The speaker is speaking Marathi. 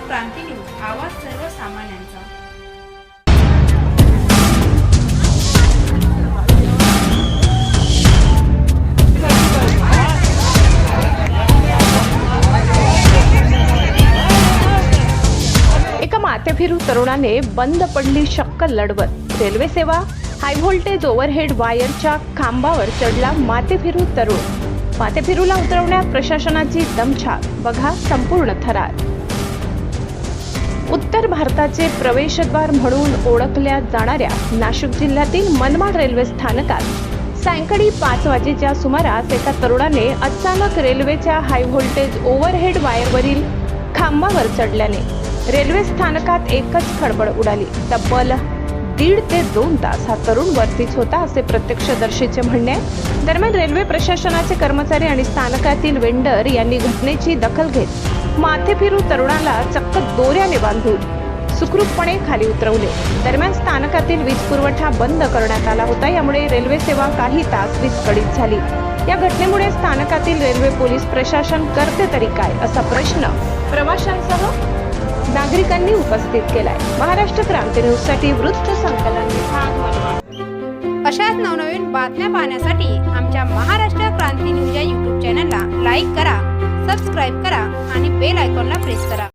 क्रांती न्यूज, आवाज सर्वसामान्यांचा। एका माथेफिरू तरुणाने बंद पडली शक्कल लढवत रेल्वे सेवा, हाय व्होल्टेज ओव्हरहेड वायरच्या खांबावर चढला माथेफिरू तरुण। माथेफिरूला उतरवण्यात प्रशासनाची दमछाक, बघा संपूर्ण थरार। उत्तर भारताचे प्रवेशद्वार म्हणून ओळखल्या जाणाऱ्या नाशिक जिल्ह्यातील मनमाड रेल्वे स्थानकात सायंकाळी 5 वाजेच्या सुमारास एका तरुणाने अचानक रेल्वेच्या हाय व्होल्टेज ओव्हरहेड वायरवरील खांबावर चढल्याने रेल्वे स्थानकात एकच खळबळ उडाली। तब्बल 1.5 ते 2 तास हा तरुण वरतीच होता असे प्रत्यक्षदर्शीचे म्हणणे आहे। दरम्यान रेल्वे प्रशासनाचे कर्मचारी आणि स्थानकातील वेंडर यांनी घटनेची दखल घेत माथेफिरू तरुणाला चक्क दोऱ्याने बांधून सुखरूपपणे खाली उतरवले। दरम्यान स्थानकातील वीज पुरवठा बंद करण्यात आला होता, यामुळे रेल्वे सेवा काही तास विस्कळीत झाली। या घटनेमुळे स्थानकातील रेल्वे पोलीस प्रशासन करते तरी काय असा प्रश्न प्रवाशांसह नागरिकांनी उपस्थित केलाय। महाराष्ट्र क्रांती न्यूज साठी वृत्त संकलन विभाग मनमाड। अशाच नवनवीन बातम्या पाहण्यासाठी आमच्या महाराष्ट्र क्रांती न्यूज या YouTube चॅनलला लाईक करा, सबस्क्राईब करा आणि बेल आयकॉनला प्रेस करा।